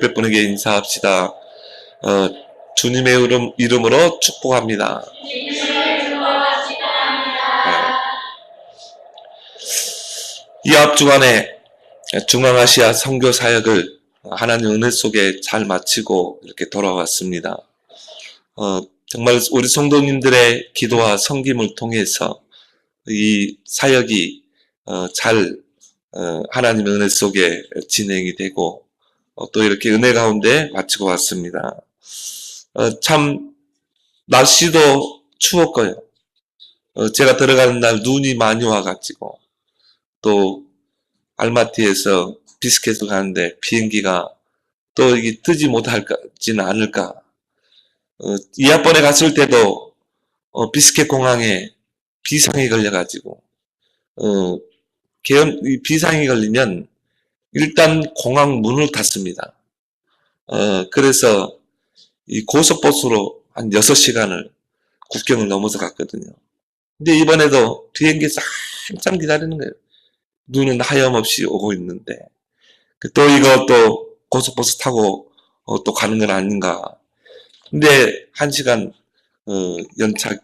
몇 분에게 인사합시다. 주님의 이름으로 축복합니다. 이 앞주간에 중앙아시아 선교 사역을 하나님 은혜 속에 잘 마치고 이렇게 돌아왔습니다. 정말 우리 성도님들의 기도와 섬김을 통해서 이 사역이 잘 하나님의 은혜 속에 진행이 되고 또 이렇게 은혜 가운데 마치고 왔습니다. 참 날씨도 추웠고요. 제가 들어가는 날 눈이 많이 와가지고 또 알마티에서 비스켓을 가는데 비행기가 또 이게 뜨지 못할지는 않을까. 이하번에 갔을 때도 비스켓 공항에 비상이 걸려가지고 이 비상이 걸리면 일단 공항 문을 닫습니다. 그래서 이 고속버스로 한 6시간을 국경을 넘어서 갔거든요. 근데 이번에도 비행기 한참 기다리는 거예요. 눈은 하염없이 오고 있는데 또 이거 또 고속버스 타고 또 가는 건 아닌가. 근데 1시간 연착된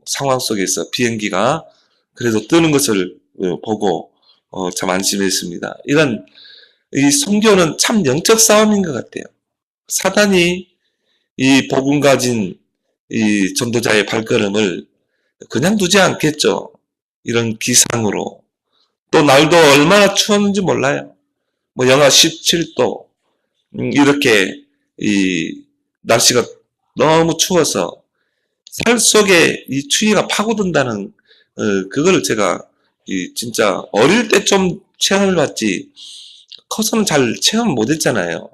상황 속에서 비행기가 그래도 뜨는 것을 보고 참 안심했습니다. 이런 이 선교는 참 영적 싸움인 것 같아요. 사단이 이 복음 가진 이 전도자의 발걸음을 그냥 두지 않겠죠. 이런 기상으로. 또 날도 얼마나 추웠는지 몰라요. 뭐 영하 17도 이렇게 이 날씨가 너무 추워서 살 속에 이 추위가 파고든다는 그걸 제가 진짜 어릴 때 좀 체험을 받지 커서는 잘 체험 못했잖아요.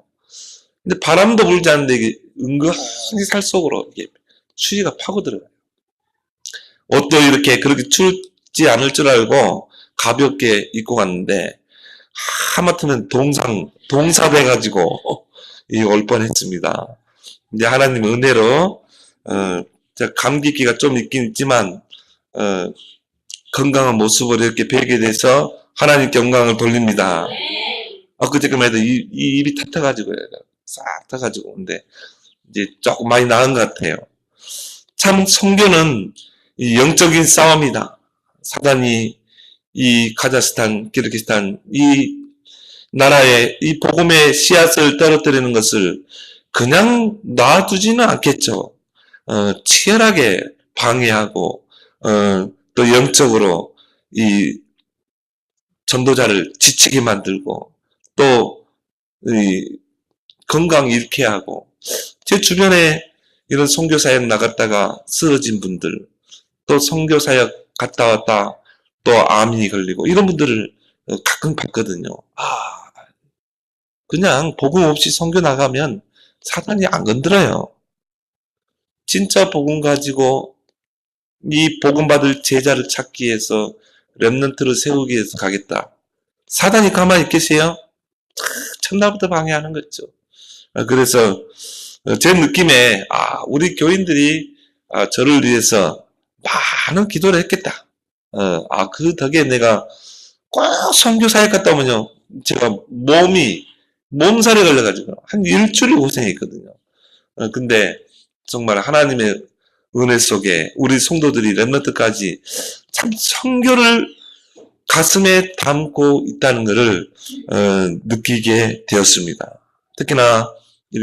근데 바람도 불지 않는데 이게 은근히 살 속으로 이게 추위가 파고들어요. 옷도 이렇게 그렇게 춥지 않을 줄 알고 가볍게 입고 갔는데 하마터면 동사돼가지고 올 뻔했습니다. 이제 하나님 은혜로 감기기가 좀 있긴 있지만 건강한 모습으로 이렇게 뵈게 돼서 하나님께 영광을 돌립니다. 그저께만 해도 입이 탔어가지고요. 싹 타가지고. 근데 이제 조금 많이 나은 것 같아요. 참 선교는 이 영적인 싸움이다. 사단이 이 카자흐스탄, 키르기스탄 이 나라에 이 복음의 씨앗을 떨어뜨리는 것을 그냥 놔두지는 않겠죠. 치열하게 방해하고 또 영적으로 이 전도자를 지치게 만들고 또 이 건강 잃게 하고 제 주변에 이런 선교사역 나갔다가 쓰러진 분들 또 선교사역 갔다 왔다 또 암이 걸리고 이런 분들을 가끔 봤거든요. 그냥 복음 없이 선교 나가면 사단이 안 건드려요. 진짜 복음 가지고 이 복음 받을 제자를 찾기 위해서 렘넌트를 세우기 위해서 가겠다. 사단이 가만히 있겠어요? 첫날부터 방해하는 거죠. 그래서 제 느낌에 우리 교인들이 저를 위해서 많은 기도를 했겠다. 그 덕에 내가 꼭 선교사역 갔다 오면요. 제가 몸살이 걸려가지고 한 일주일 고생했거든요. 근데 정말 하나님의 은혜 속에 우리 성도들이 렘넌트까지 참 선교를 가슴에 담고 있다는 것을 느끼게 되었습니다. 특히나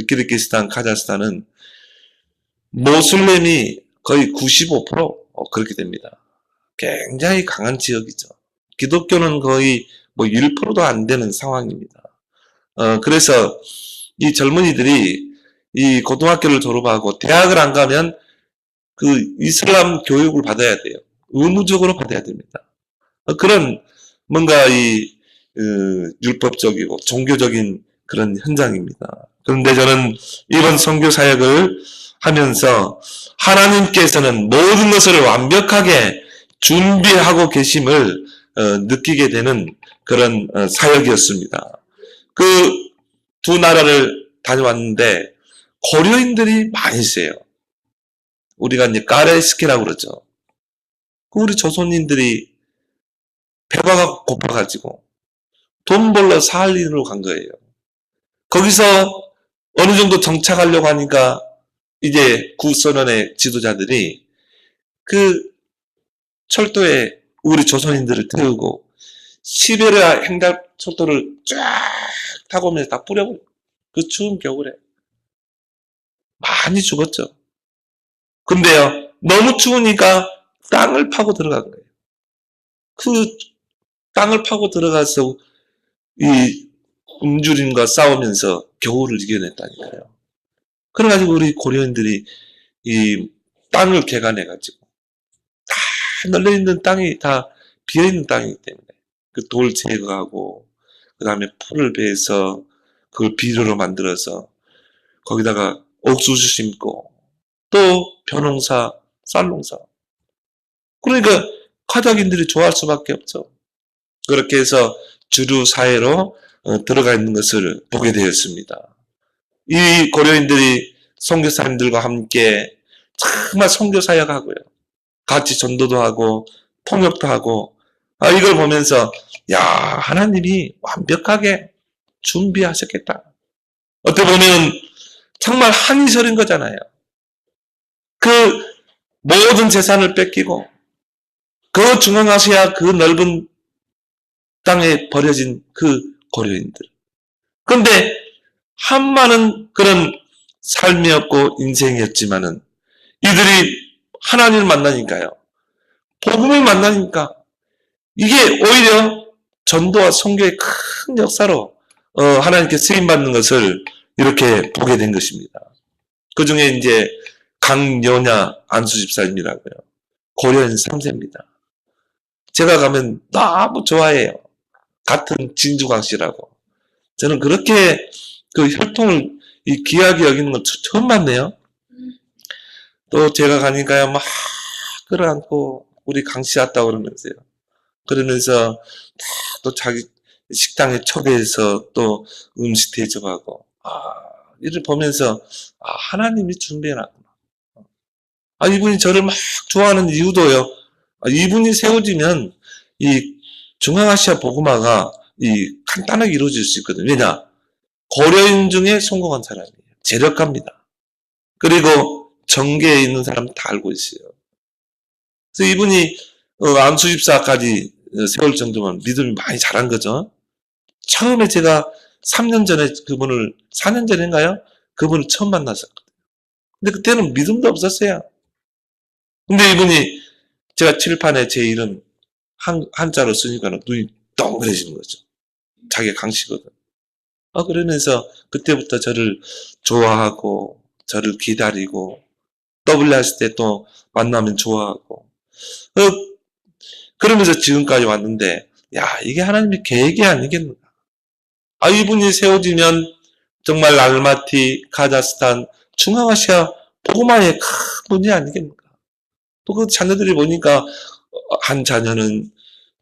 키르기스탄, 카자흐스탄은 모슬렘이 거의 95% 그렇게 됩니다. 굉장히 강한 지역이죠. 기독교는 거의 1%도 안 되는 상황입니다. 그래서 이 젊은이들이 이 고등학교를 졸업하고 대학을 안 가면 그 이슬람 교육을 받아야 돼요. 의무적으로 받아야 됩니다. 그런 뭔가 이 율법적이고 종교적인 그런 현장입니다. 그런데 저는 이번 선교 사역을 하면서 하나님께서는 모든 것을 완벽하게 준비하고 계심을 느끼게 되는 그런 사역이었습니다. 그 두 나라를 다녀왔는데 고려인들이 많이 있어요. 우리가 이제 까레스키라고 그러죠. 우리 조선인들이 배가 고파가지고 돈 벌러 살 일로 간 거예요. 거기서 어느 정도 정착하려고 하니까 이제 구소련의 지도자들이 그 철도에 우리 조선인들을 태우고 시베리아 횡단 철도를 쫙 타고 오면서 다 뿌려버려. 그 추운 겨울에. 많이 죽었죠. 근데요, 너무 추우니까 땅을 파고 들어간 거예요. 그 땅을 파고 들어가서 이 굶주림과 싸우면서 겨울을 이겨냈다니까요. 그래가지고 우리 고려인들이 이 땅을 개간해가지고 다 널려있는 땅이 다 비어있는 땅이기 때문에 그 돌 제거하고 그 다음에 풀을 베서 그걸 비료로 만들어서 거기다가 옥수수 심고 또 벼농사, 쌀농사. 그러니까 카자흐인들이 좋아할 수밖에 없죠. 그렇게 해서 주류 사회로 들어가 있는 것을 보게 되었습니다. 이 고려인들이 선교사님들과 함께 정말 선교 사역하고요. 같이 전도도 하고 통역도 하고 이걸 보면서 야, 하나님이 완벽하게 준비하셨겠다. 어떻게 보면 정말 한이 서린 거잖아요. 그 모든 재산을 뺏기고 그 중앙아시아 그 넓은 땅에 버려진 그 고려인들. 그런데 한많은 그런 삶이었고 인생이었지만은 이들이 하나님을 만나니까요. 복음을 만나니까 이게 오히려 전도와 선교의 큰 역사로 하나님께 쓰임받는 것을 이렇게 보게 된 것입니다. 그 중에 이제 강연야 안수집사님이라고요. 고려인 3세입니다. 제가 가면 너무 좋아해요. 같은 진주광씨라고. 저는 그렇게 그 혈통을 귀하게 여기는 건 처음 봤네요. 또 제가 가니까요, 막 끌어안고 우리 강씨 왔다고 그러면서요. 그러면서 또 자기 식당에 초대해서 또 음식 대접하고, 이를 보면서, 하나님이 준비해놨구나. 이분이 저를 막 좋아하는 이유도요. 이분이 세워지면 이 중앙아시아 복음화가 간단하게 이루어질 수 있거든요. 왜냐? 고려인 중에 성공한 사람이에요. 재력가입니다. 그리고 정계에 있는 사람 다 알고 있어요. 그래서 이분이 안수집사까지 세울 정도면 믿음이 많이 자란 거죠. 처음에 제가 3년 전에 4년 전인가요? 그분을 처음 만났었거든요. 근데 그때는 믿음도 없었어요. 근데 이분이 제가 칠판에 제 이름 한자로 쓰니까 눈이 동그래지는 거죠. 자기가 강씨거든. 그러면서 그때부터 저를 좋아하고 저를 기다리고 WRC 때 또 만나면 좋아하고 그러면서 지금까지 왔는데 이게 하나님의 계획이 아니겠는가. 이분이 세워지면 정말 알마티, 카자흐스탄, 중앙아시아 복음화의 큰 문제 아니겠는가. 또 그 자녀들이 보니까 한 자녀는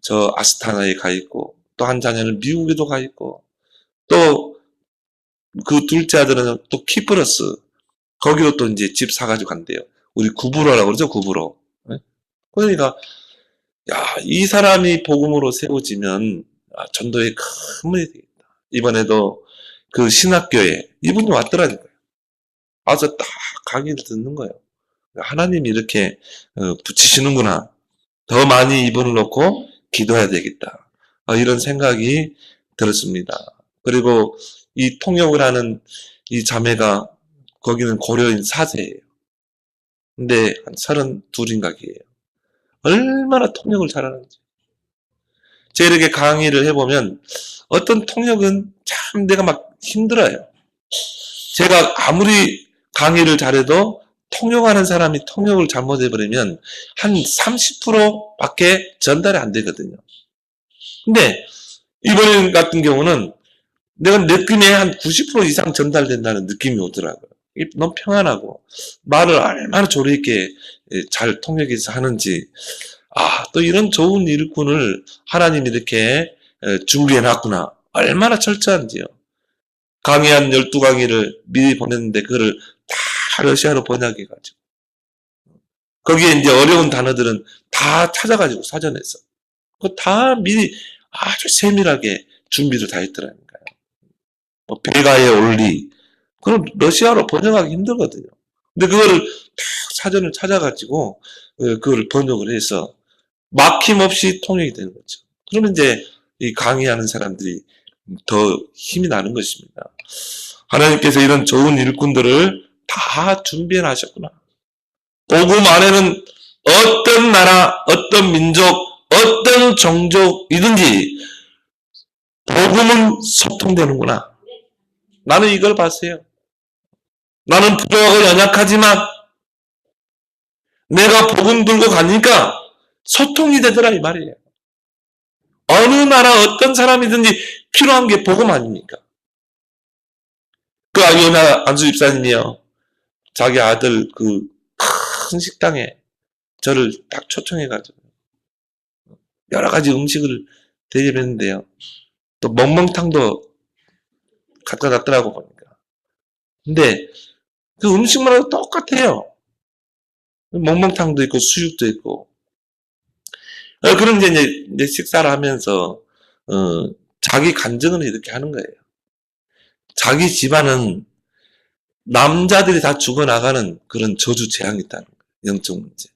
저 아스타나에 가 있고 또 한 자녀는 미국에도 가 있고 또 그 둘째 아들은 또 키프러스 거기로 또 이제 집 사가지고 간대요. 우리 구브로라고 그러죠, 구브로. 그러니까 이 사람이 복음으로 세워지면 전도에 큰 문이 되겠다. 이번에도 그 신학교에 이분이 왔더라니까요. 와서 딱 강의를 듣는 거예요. 하나님이 이렇게 붙이시는구나. 더 많이 이분을 놓고 기도해야 되겠다. 이런 생각이 들었습니다. 그리고 이 통역을 하는 이 자매가 거기는 고려인 4세예요. 근데 한 32인가기예요. 얼마나 통역을 잘하는지. 제가 이렇게 강의를 해보면 어떤 통역은 참 내가 막 힘들어요. 제가 아무리 강의를 잘해도 통역하는 사람이 통역을 잘못해버리면 한 30%밖에 전달이 안 되거든요. 근데 이번 같은 경우는 내가 느낌에 한 90% 이상 전달된다는 느낌이 오더라고요. 너무 평안하고 말을 얼마나 조리 있게 잘 통역해서 하는지 또 이런 좋은 일꾼을 하나님이 이렇게 준비해놨구나. 얼마나 철저한지요. 강의 한 12강의를 미리 보냈는데 그거를 다 러시아로 번역해가지고 거기에 이제 어려운 단어들은 다 찾아가지고 사전에서 그거 다 미리 아주 세밀하게 준비를 다 했더라니까요. 뭐 베가의 원리, 그럼 러시아로 번역하기 힘들거든요. 근데 그거를 딱 사전을 찾아가지고 그걸 번역을 해서 막힘없이 통역이 되는 거죠. 그러면 이제 이 강의하는 사람들이 더 힘이 나는 것입니다. 하나님께서 이런 좋은 일꾼들을 다 준비해 놔셨구나. 복음 안에는 어떤 나라, 어떤 민족, 어떤 종족이든지 복음은 소통되는구나. 나는 이걸 봤어요. 나는 부족하고 연약하지만 내가 복음 들고 가니까 소통이 되더라 이 말이에요. 어느 나라 어떤 사람이든지 필요한 게 복음 아닙니까? 그 요나 안수 집사님이요. 자기 아들 그 큰 식당에 저를 딱 초청해가지고 여러 가지 음식을 대접했는데요. 또 멍멍탕도 갖다 놨더라고 보니까. 근데 그 음식만 똑같아요. 멍멍탕도 있고 수육도 있고. 그런 이제 식사를 하면서 자기 간증을 이렇게 하는 거예요. 자기 집안은 남자들이 다 죽어나가는 그런 저주 재앙이 있다는 거예요. 영적 문제.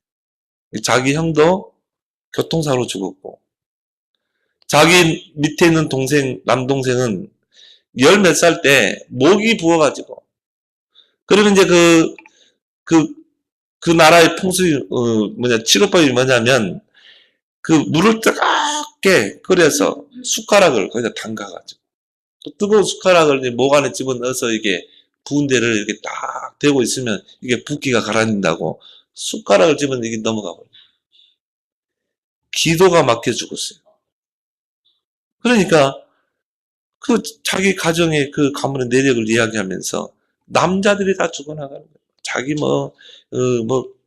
자기 형도 교통사고로 죽었고, 자기 밑에 있는 동생, 남동생은 열 몇 살 때 목이 부어가지고, 그러면 이제 그 나라의 치료법이 뭐냐면, 그 물을 뜨겁게 끓여서 숟가락을 거기다 담가가지고, 또 뜨거운 숟가락을 이제 목 안에 집어넣어서 이게 부은 데를 이렇게 딱 대고 있으면 이게 붓기가 가라앉는다고 숟가락을 집어넣어 이게 넘어가 버려요. 기도가 막혀 죽었어요. 그러니까 그 자기 가정의 그 가문의 내력을 이야기하면서 남자들이 다 죽어나가는 거예요. 자기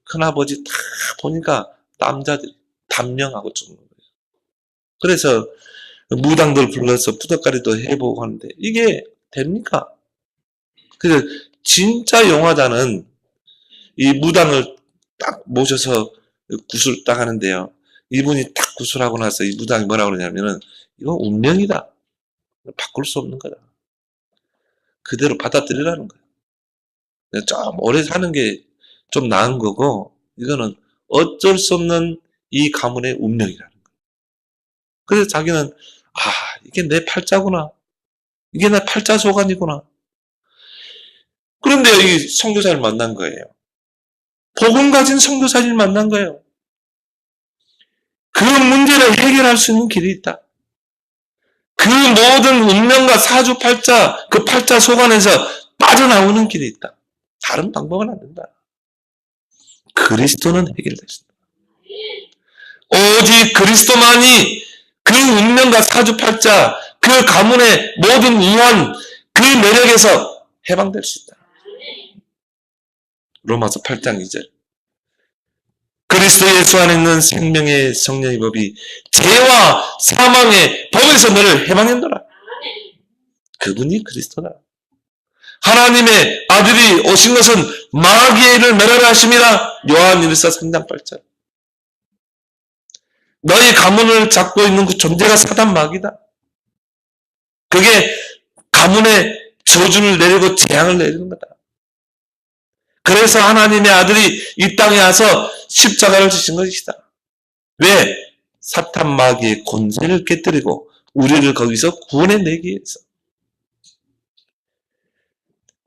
큰아버지 다 보니까 남자들이 단명하고 죽는 거예요. 그래서 무당들 불러서 푸덕가리도 해보고 하는데 이게 됩니까? 그래서 진짜 용화자는 이 무당을 딱 모셔서 구슬 딱 하는데요. 이분이 딱 구슬하고 나서 이 무당이 뭐라고 그러냐면은 이건 운명이다. 바꿀 수 없는 거다. 그대로 받아들이라는 거예요. 좀 오래 사는 게 좀 나은 거고 이거는 어쩔 수 없는 이 가문의 운명이라는 거예요. 그래서 자기는 이게 내 팔자구나. 이게 내 팔자 소관이구나. 그런데 이 선교사를 만난 거예요. 복음 가진 선교사를 만난 거예요. 그 문제를 해결할 수 있는 길이 있다. 그 모든 운명과 사주팔자, 그 팔자 소관에서 빠져나오는 길이 있다. 다른 방법은 안 된다. 그리스도는 해결됐습니다. 오직 그리스도만이 그 운명과 사주팔자, 그 가문의 모든 우환, 그 매력에서 해방될 수 있다. 로마서 8장 2절. 그리스도 예수 안에 있는 생명의 성령의 법이 죄와 사망의 법에서 너를 해방했노라. 그분이 그리스도다. 하나님의 아들이 오신 것은 마귀의 일을 멸하라 하심이라. 요한 1서 3장 8절. 너희 가문을 잡고 있는 그 존재가 사단 마귀다. 그게 가문의 저주를 내리고 재앙을 내리는 거다. 그래서 하나님의 아들이 이 땅에 와서 십자가를 지신 것이다. 왜? 사탄 마귀의 권세를 깨뜨리고 우리를 거기서 구원해내기 위해서.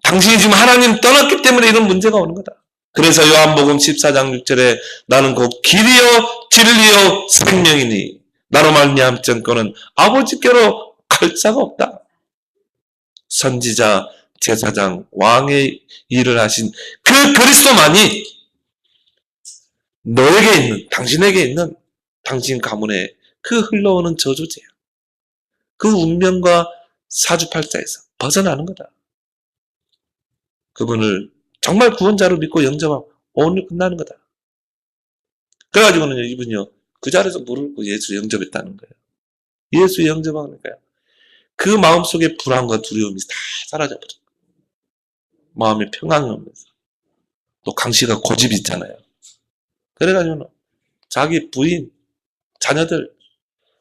당신이 지금 하나님 떠났기 때문에 이런 문제가 오는 거다. 그래서 요한복음 14장 6절에 나는 곧 길이요 진리요 생명이니 나로 말미암지 않고는 아버지께로 갈 자가 없다. 선지자, 제사장, 왕의 일을 하신 그 그리스도만이 너에게 있는, 당신에게 있는 당신 가문에 그 흘러오는 저주제야. 그 운명과 사주팔자에서 벗어나는 거다. 그분을 정말 구원자로 믿고 영접하고 오늘 끝나는 거다. 그래가지고는 이분이요 그 자리에서 무릎 꿇고 예수 영접했다는 거예요. 예수 영접하니까요 그 마음속에 불안과 두려움이 다 사라져버려. 마음에 평안이 오면서 또 강씨가 고집이 있잖아요. 그래가지고는 자기 부인, 자녀들,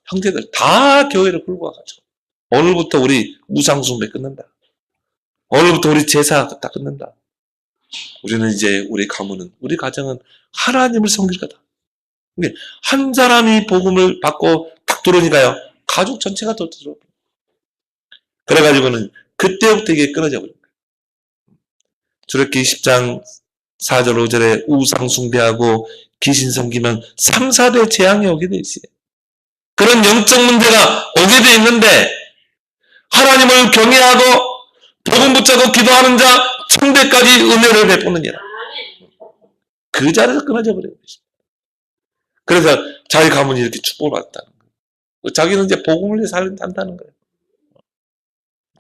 형제들 다 교회를 끌고 와가지고 오늘부터 우리 우상숭배 끊는다. 오늘부터 우리 제사 다 끝난다. 우리는 이제 우리 가문은, 우리 가정은 하나님을 섬길 거다. 근데 한 사람이 복음을 받고 딱 들어오니까요, 가족 전체가 또 들어오고. 그래가지고는 그때부터 이게 끊어져 버린 거예요. 출애굽기 10장 4절 5절에 우상 숭배하고 귀신 섬기면 3, 4대 재앙이 오게 돼 있어요. 그런 영적 문제가 오게 돼 있는데 하나님을 경외하고 복음 붙잡고 기도하는 자 천대까지 은혜를 베푸느니라. 그 자리에서 끊어져 버린 것입니다. 그래서 자기 가문이 이렇게 축복을 받았다는 거예요. 자기는 이제 복음을 위해 살린다는 거예요.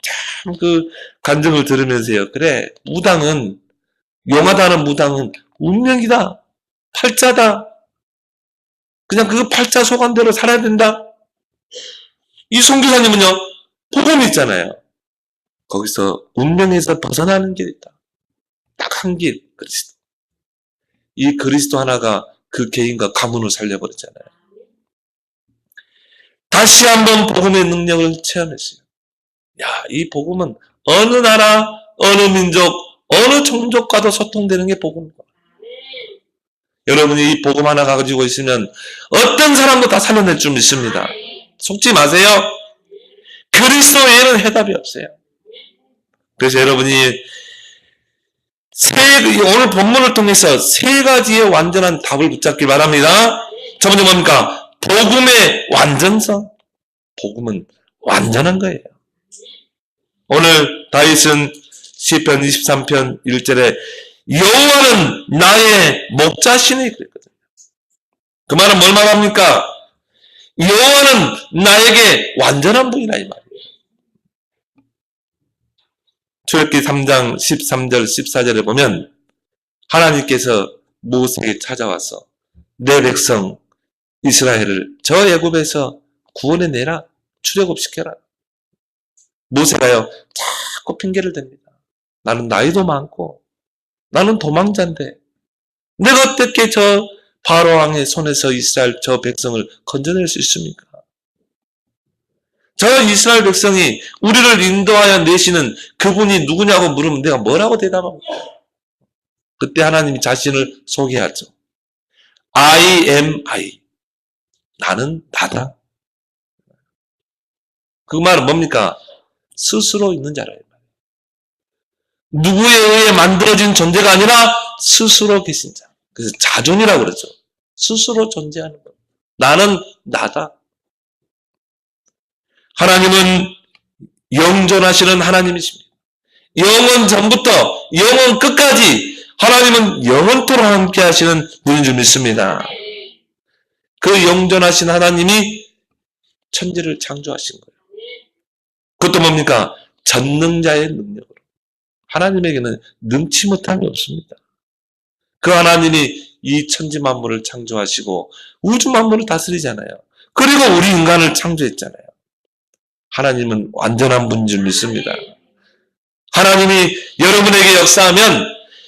참 그 간증을 들으면서요. 그래, 무당은, 용하다는 무당은 운명이다. 팔자다. 그냥 그 팔자 소관대로 살아야 된다. 이 선교사님은요, 복음이 있잖아요. 거기서 운명에서 벗어나는 길이 있다. 딱 한 길, 그리스도. 이 그리스도 하나가 그 개인과 가문을 살려버렸잖아요. 다시 한번 복음의 능력을 체험했어요. 야, 이 복음은 어느 나라, 어느 민족, 어느 종족과도 소통되는 게 복음입니다. 여러분이 이 복음 하나 가지고 있으면 어떤 사람도 다 살려낼 줄 믿습니다. 속지 마세요. 그리스도 외에는 해답이 없어요. 그래서 여러분이 오늘 본문을 통해서 세 가지의 완전한 답을 붙잡길 바랍니다. 첫 번째 뭡니까? 복음의 완전성. 복음은 완전한 거예요. 오늘 다윗은 시편 23편 1절에 여호와는 나의 목자시니 그랬거든요. 그 말은 뭘 말합니까? 여호와는 나에게 완전한 분이라 이 말이에요. 출애굽기 3장 13절 14절에 보면 하나님께서 모세에게 찾아와서 내 백성 이스라엘을 저 애굽에서 구원해 내라. 출애굽시켜라. 모세가요 자꾸 핑계를 댑니다. 나는 나이도 많고 나는 도망자인데 내가 어떻게 저 바로 왕의 손에서 이스라엘 저 백성을 건져낼 수 있습니까? 저 이스라엘 백성이 우리를 인도하여 내시는 그분이 누구냐고 물으면 내가 뭐라고 대답합니까? 그때 하나님이 자신을 소개하죠. I am I. 나는 나다. 그 말은 뭡니까? 스스로 있는 자라. 누구에 의해 만들어진 존재가 아니라 스스로 계신 자. 그래서 자존이라고 그러죠. 스스로 존재하는 것. 나는 나다. 하나님은 영존하시는 하나님이십니다. 영원 전부터 영원 끝까지 하나님은 영원토록 함께 하시는 분인 줄 믿습니다. 그 영존하신 하나님이 천지를 창조하신 거예요. 그것도 뭡니까? 전능자의 능력으로. 하나님에게는 능치 못함이 없습니다. 그 하나님이 이 천지 만물을 창조하시고 우주 만물을 다스리잖아요. 그리고 우리 인간을 창조했잖아요. 하나님은 완전한 분인 줄 믿습니다. 하나님이 여러분에게 역사하면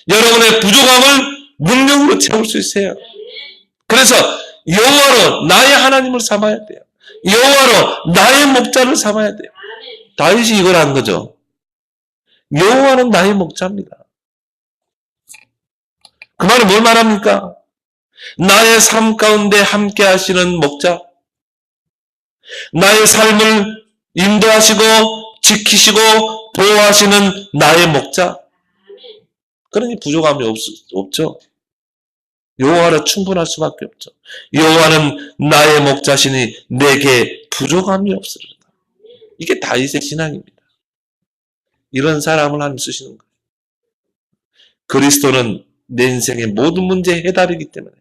여러분의 부족함을 능력으로 채울 수 있어요. 그래서 여호와로 나의 하나님을 삼아야 돼요. 여호와로 나의 목자를 삼아야 돼요. 다윗이 이걸 한 거죠. 여호와는 나의 목자입니다. 그 말은 뭘 말합니까? 나의 삶 가운데 함께 하시는 목자, 나의 삶을 인도하시고 지키시고 보호하시는 나의 목자. 그러니 부족함이 없죠. 여호와로 충분할 수밖에 없죠. 여호와는 나의 목자시니 내게 부족함이 없으리로다. 이게 다윗의 신앙입니다. 이런 사람을 하나님 쓰시는 거예요. 그리스도는 내 인생의 모든 문제의 해답이기 때문에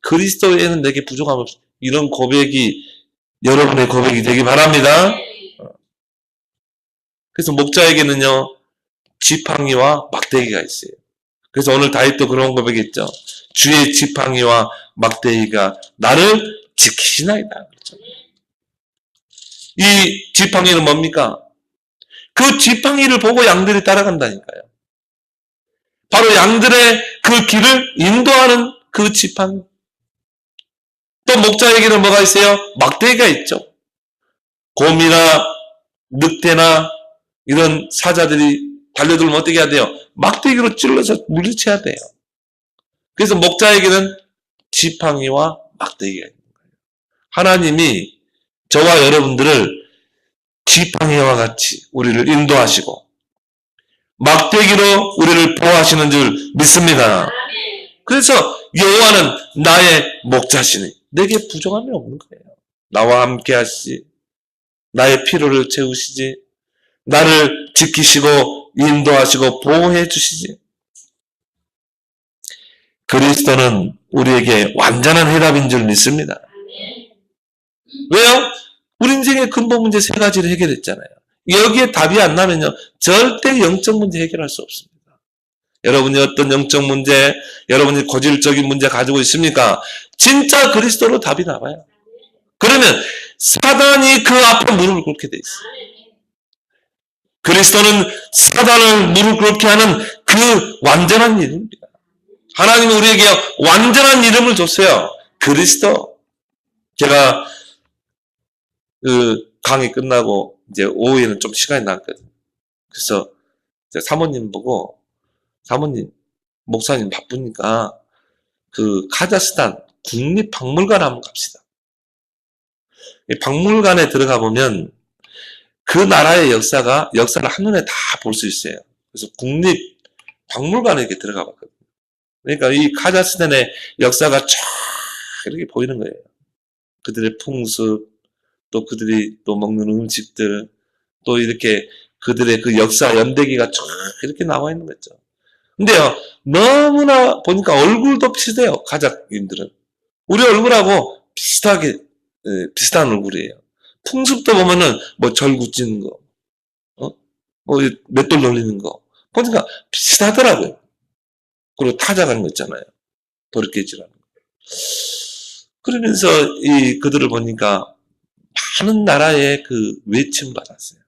그리스도에는 내게 부족함이 없어. 이런 고백이 여러분의 고백이 되기 바랍니다. 그래서 목자에게는요 지팡이와 막대기가 있어요. 그래서 오늘 다윗도 그런 고백했죠. 주의 지팡이와 막대기가 나를 지키시나이다. 그렇죠? 이 지팡이는 뭡니까? 그 지팡이를 보고 양들이 따라간다니까요. 바로 양들의 그 길을 인도하는 그 지팡이. 또 목자에게는 뭐가 있어요? 막대기가 있죠. 곰이나 늑대나 이런 사자들이 달려들면 어떻게 해야 돼요? 막대기로 찔러서 물리쳐야 돼요. 그래서 목자에게는 지팡이와 막대기가 있는 거예요. 하나님이 저와 여러분들을 지팡이와 같이 우리를 인도하시고 막대기로 우리를 보호하시는 줄 믿습니다. 그래서 여호와는 나의 목자시니 내게 부족함이 없는 거예요. 나와 함께 하시지, 나의 필요를 채우시지, 나를 지키시고 인도하시고 보호해 주시지. 그리스도는 우리에게 완전한 해답인 줄 믿습니다. 왜요? 우리 인생의 근본 문제 세 가지를 해결했잖아요. 여기에 답이 안 나면요, 절대 영적 문제 해결할 수 없습니다. 여러분이 어떤 영적 문제, 여러분이 고질적인 문제 가지고 있습니까? 진짜 그리스도로 답이 나와요. 그러면 사단이 그 앞에 무릎을 꿇게 돼 있어요. 그리스도는 사단을 무릎 꿇게 하는 그 완전한 이름입니다. 하나님은 우리에게 완전한 이름을 줬어요. 그리스도. 제가 그 강의 끝나고 이제 오후에는 좀 시간이 남거든요. 그래서 사모님 보고, 사모님, 목사님 바쁘니까 그 카자흐스탄 국립박물관 한번 갑시다. 이 박물관에 들어가 보면 그 나라의 역사를 한눈에 다 볼 수 있어요. 그래서 국립박물관에 이렇게 들어가 봤거든요. 그러니까 이 카자흐스탄의 역사가 쫙 이렇게 보이는 거예요. 그들의 풍습, 또 그들이 또 먹는 음식들, 또 이렇게 그들의 그 역사 연대기가 쫙 이렇게 나와 있는 거죠. 근데요, 너무나 보니까 얼굴도 비슷해요, 카자흐인들은. 우리 얼굴하고 비슷한 얼굴이에요. 풍습도 보면은 뭐 절구 찌는 거, 뭐 맷돌 돌리는 거, 보니까 비슷하더라고요. 그리고 타작하는 거 있잖아요. 도리깨질하는 거. 그러면서 그들을 보니까 많은 나라에 그 외침 받았어요.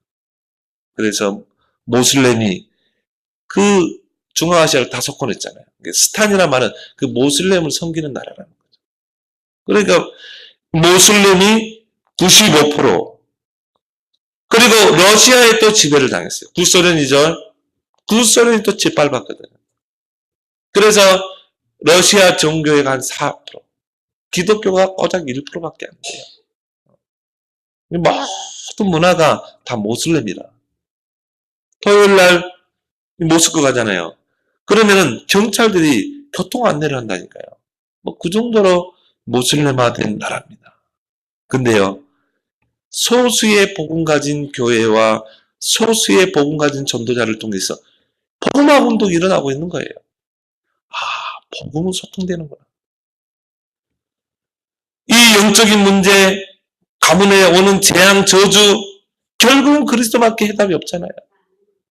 그래서 모슬렘이 그 중앙아시아를 다 석권했잖아요. 스탄이란 말은 그 모슬렘을 섬기는 나라라는 거죠. 그러니까 모슬렘이 95%, 그리고 러시아에 또 지배를 당했어요. 구소련이죠. 구소련이 또 짓밟았거든요. 그래서 러시아 종교회가 한 4%, 기독교가 고작 1%밖에 안 돼요. 모든 문화가 다 모슬렘이라. 토요일 날 모스크 가잖아요. 그러면은 경찰들이 교통 안내를 한다니까요. 뭐 그 정도로 모슬렘화된 나라입니다. 근데요, 소수의 복음 가진 교회와 소수의 복음 가진 전도자를 통해서 복음화 운동이 일어나고 있는 거예요. 아, 복음은 소통되는구나. 이 영적인 문제, 가문에 오는 재앙, 저주, 결국은 그리스도밖에 해답이 없잖아요.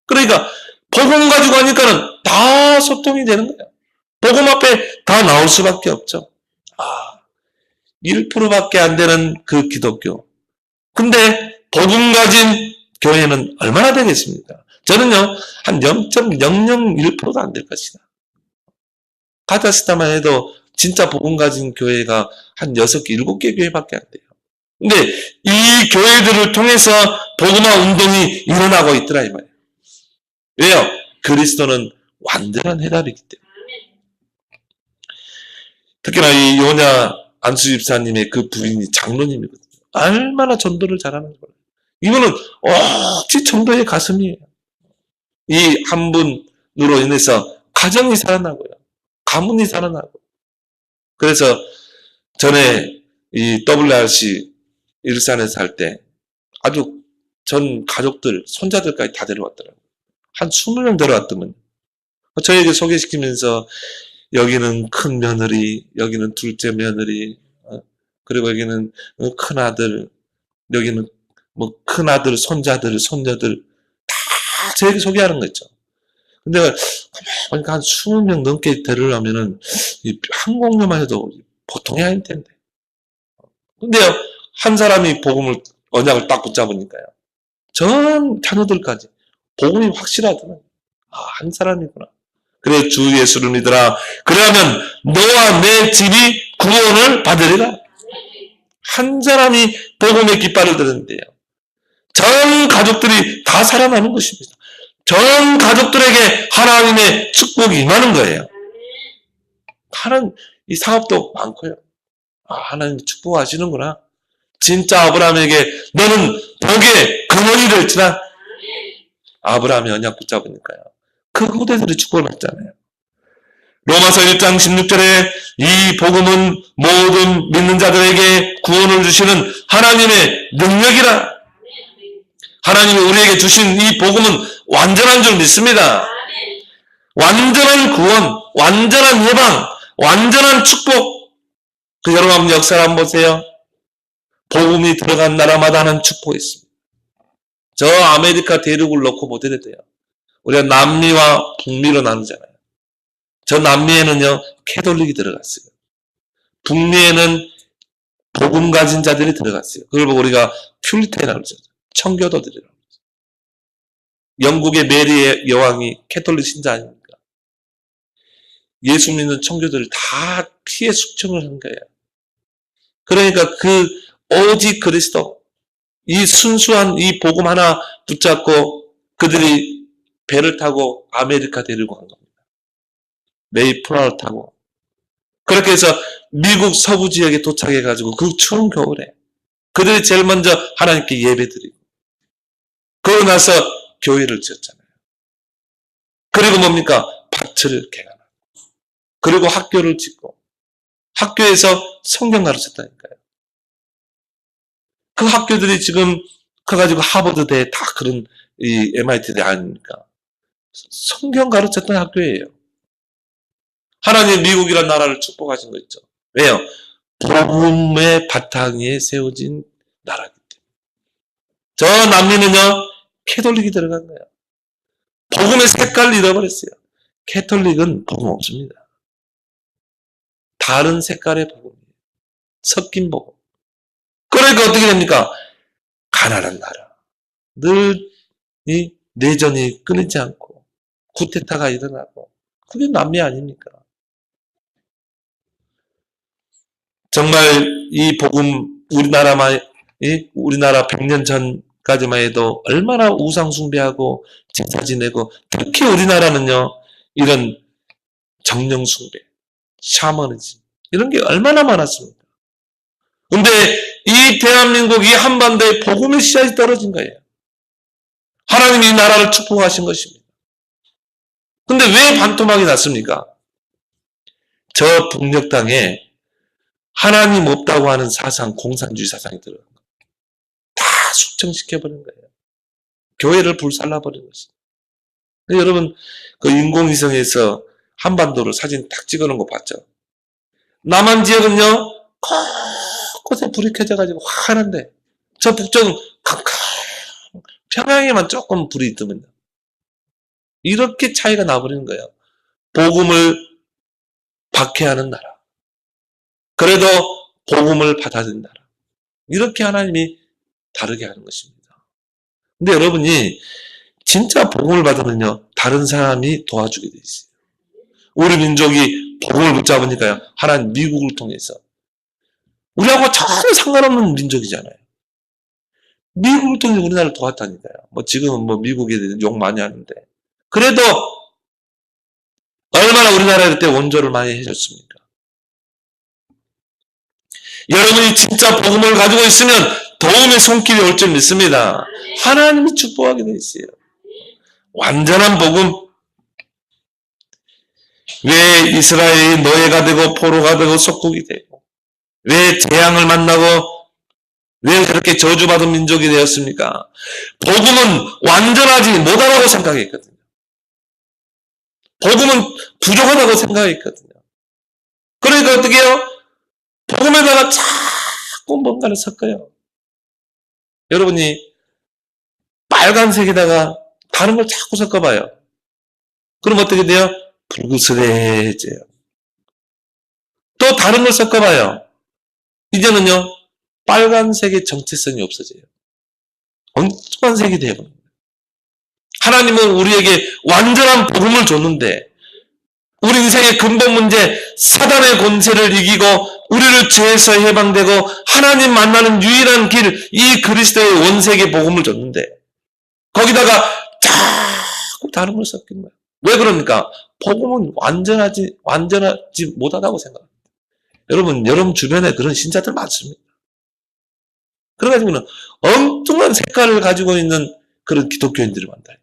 그러니까 복음 가지고 하니까는 다 소통이 되는 거예요. 복음 앞에 다 나올 수밖에 없죠. 1%밖에 안 되는 그 기독교. 근데 복음 가진 교회는 얼마나 되겠습니까? 저는요, 한 0.001%도 안 될 것이다. 카자흐스탄만 해도 진짜 복음 가진 교회가 한 6개, 7개 교회밖에 안 돼요. 근데 이 교회들을 통해서 복음화 운동이 일어나고 있더라 이 말이에요. 왜요? 그리스도는 완전한 해답이기 때문에. 특히나 이 요냐 안수 집사님의 그 부인이 장로님이거든요. 얼마나 전도를 잘하는지 몰라요. 이거는 어찌 전도의 가슴이에요. 이 한 분으로 인해서 가정이 살아나고요. 가문이 살아나고. 그래서 전에 이 WRC 일산에서 살 때 아주 전 가족들, 손자들까지 다 데려왔더라고요. 한 20명 데려왔더만. 저에게 소개시키면서 여기는 큰 며느리, 여기는 둘째 며느리, 그리고 여기는 큰 아들, 여기는 뭐 큰 아들, 손자들, 손녀들 다 저에게 소개하는 거 있죠. 근데 보니까 한 20명 넘게 데려오면은 이 항공료만 해도 보통이 아닐 텐데. 근데요, 한 사람이 복음을, 언약을 딱 붙잡으니까요. 전 자녀들까지 복음이 확실하더라고요. 한 사람이구나. 그래, 주 예수를 믿으라. 그러면 너와 내 집이 구원을 받으리라. 한 사람이 복음의 깃발을 들었는데요. 전 가족들이 다 살아나는 것입니다. 전 가족들에게 하나님의 축복이 임하는 거예요. 이 사업도 많고요. 하나님 축복하시는구나. 진짜 아브라함에게 너는 복의 근원이 될지라. 아브라함이 언약 붙잡으니까요. 그 후대들이 축복을 받잖아요. 로마서 1장 16절에 이 복음은 모든 믿는 자들에게 구원을 주시는 하나님의 능력이라. 하나님이 우리에게 주신 이 복음은 완전한 줄 믿습니다. 완전한 구원, 완전한 예방, 완전한 축복. 여러분 한번 역사를 한번 보세요. 복음이 들어간 나라마다 하는 축복이 있습니다. 저 아메리카 대륙을 놓고 보더라도 돼요. 우리가 남미와 북미로 나누잖아요. 저 남미에는요, 캐톨릭이 들어갔어요. 북미에는 복음 가진 자들이 들어갔어요. 그걸 보고 우리가 퓨리테인이라고 그러죠. 청교도들이라고 그러죠. 영국의 메리 여왕이 캐톨릭 신자 아닙니까? 예수 믿는 청교도를 다 피해 숙청을 한 거예요. 그러니까 오직 그리스도, 이 순수한 이 복음 하나 붙잡고 그들이 배를 타고 아메리카 대륙으로 간 겁니다. 메이플라워 타고. 그렇게 해서 미국 서부 지역에 도착해가지고 그 추운 겨울에 그들이 제일 먼저 하나님께 예배드리고 그러고 나서 교회를 지었잖아요. 그리고 뭡니까? 밭을 개간하고 그리고 학교를 짓고 학교에서 성경 가르쳤다니까요. 그 학교들이 지금 커가지고 하버드대 다 그런 이 MIT대 아닙니까? 성경 가르쳤던 학교예요. 하나님 미국이라는 나라를 축복하신 거 있죠. 왜요? 복음의 바탕에 세워진 나라기 때문에. 저 남미는요, 캐톨릭이 들어간 거예요. 복음의 색깔을 잃어버렸어요. 캐톨릭은 복음 없습니다. 다른 색깔의 복음이에요. 섞인 복음. 그러니까 어떻게 됩니까? 가난한 나라. 늘 이 내전이 끊이지 않고 쿠데타가 일어나고 그게 남미 아닙니까? 정말 이 복음 우리나라 100년 전까지만 해도 얼마나 우상 숭배하고 제사 지내고 특히 우리나라는요 이런 정령 숭배, 샤머니즘 이런 게 얼마나 많았습니까? 근데 이 대한민국이 한반도에 복음의 씨앗이 떨어진 거예요. 하나님이 이 나라를 축복하신 것입니다. 근데 왜 반토막이 났습니까? 저 북녘 땅에 하나님 없다고 하는 사상, 공산주의 사상이 들어간 거예요. 다 숙청시켜버린 거예요. 교회를 불살라버린 것입니다. 여러분, 그 인공위성에서 한반도로 사진 딱 찍어놓은 거 봤죠? 남한 지역은요, 곳곳에 불이 켜져가지고 환한데, 저 북쪽은 캄캄, 평양에만 조금 불이 있으면요. 이렇게 차이가 나버리는 거예요. 복음을 박해하는 나라. 그래도 복음을 받아들인 나라. 이렇게 하나님이 다르게 하는 것입니다. 근데 여러분이 진짜 복음을 받으면요, 다른 사람이 도와주게 돼 있어요. 우리 민족이 복음을 붙잡으니까요, 하나님 미국을 통해서. 우리하고 전혀 상관없는 민족이잖아요. 미국을 통해서 우리나라를 도왔다니까요. 지금은 미국에 대해서 욕 많이 하는데. 그래도 얼마나 우리나라에 그때 원조를 많이 해줬습니까? 여러분이 진짜 복음을 가지고 있으면 도움의 손길이 올 줄 믿습니다. 하나님이 축복하게 돼 있어요. 완전한 복음. 왜 이스라엘이 노예가 되고 포로가 되고 속국이 되고 왜 재앙을 만나고 왜 그렇게 저주받은 민족이 되었습니까? 복음은 완전하지 못하다고 생각했거든요. 복음은 부족하다고 생각했거든요. 그러니까 어떻게 해요? 복음에다가 자꾸 뭔가를 섞어요. 여러분이 빨간색에다가 다른 걸 자꾸 섞어봐요. 그럼 어떻게 돼요? 붉으스레해져요. 또 다른 걸 섞어봐요. 이제는요, 빨간색의 정체성이 없어져요. 엉뚱한 색이 되어버립니다. 하나님은 우리에게 완전한 복음을 줬는데 우리 인생의 근본 문제, 사단의 권세를 이기고 우리를 죄에서 해방되고 하나님 만나는 유일한 길, 이 그리스도의 원색의 복음을 줬는데 거기다가 자꾸 그 다른 걸 섞인 거야. 왜 그럽니까? 복음은 완전하지 못하다고 생각합니다. 여러분 주변에 그런 신자들 많습니다. 그래가지고는 엉뚱한 색깔을 가지고 있는 그런 기독교인들을 만나요.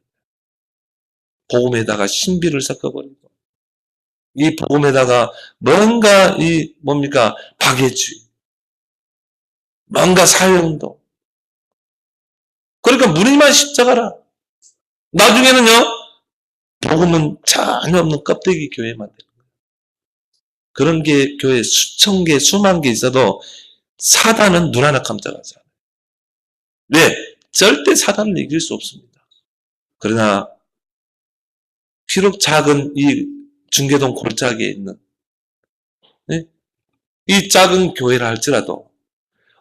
복음에다가 신비를 섞어버리고, 이 복음에다가 뭔가 박애주의, 뭔가 사회운동. 그러니까 무늬만 십자가라. 나중에는요, 복음은 전혀 없는 껍데기 교회만 되는 거예요. 그런 게 교회 수천 개, 수만 개 있어도 사단은 눈 하나 깜짝하지 않아요. 왜? 절대 사단을 이길 수 없습니다. 그러나 비록 작은 이 중계동 골짜기에 있는 이 작은 교회라 할지라도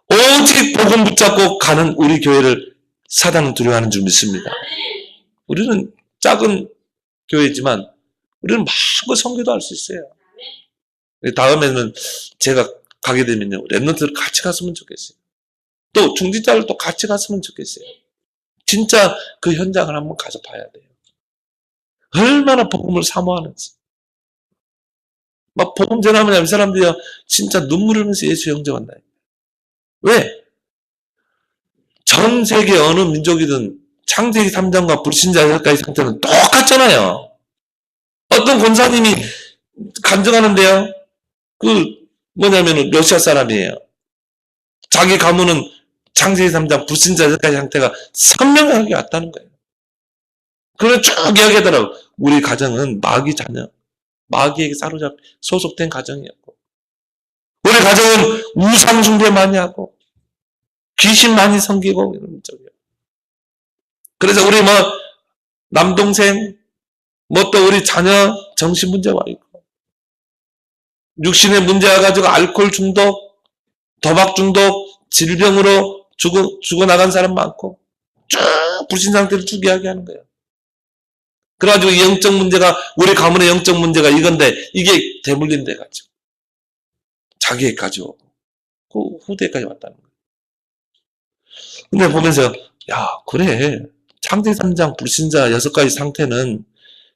오직 복음 붙잡고 가는 우리 교회를 사단은 두려워하는 줄 믿습니다. 우리는 작은 교회지만 우리는 마음껏 선교도 할 수 있어요. 다음에는 제가 가게 되면요, 랩런트를 같이 갔으면 좋겠어요. 또 중직자를 또 같이 갔으면 좋겠어요. 진짜 그 현장을 한번 가서 봐야 돼요. 얼마나 복음을 사모하는지. 막 복음 전하면 이 사람들이 진짜 눈물 흘리면서 예수 영접한다. 왜? 전 세계 어느 민족이든 창세기 3장과 불신자 6가지 상태는 똑같잖아요. 어떤 권사님이 간증하는데요. 러시아 사람이에요. 자기 가문은 창세기 3장 불신자 6가지 상태가 선명하게 왔다는 거예요. 그걸 쭉 이야기하더라고요. 우리 가정은 마귀 자녀, 마귀에게 소속된 가정이었고, 우리 가정은 우상 숭배 많이 하고, 귀신 많이 섬기고, 이런 쪽이에요. 그래서 우리 남동생, 또 우리 자녀 정신 문제가 있고, 육신의 문제가 가지고 알코올 중독, 도박 중독, 질병으로 죽어나간 사람 많고, 쭉 불신 상태를 쭉 이야기하는 거예요. 그래가지고 영적 문제가, 우리 가문의 영적 문제가 이건데, 이게 대물림돼 가지고, 자기애까지 오고, 그 후대까지 왔다는 거예요. 근데 보면서, 야, 그래. 창세기 3장 불신자 6가지 상태는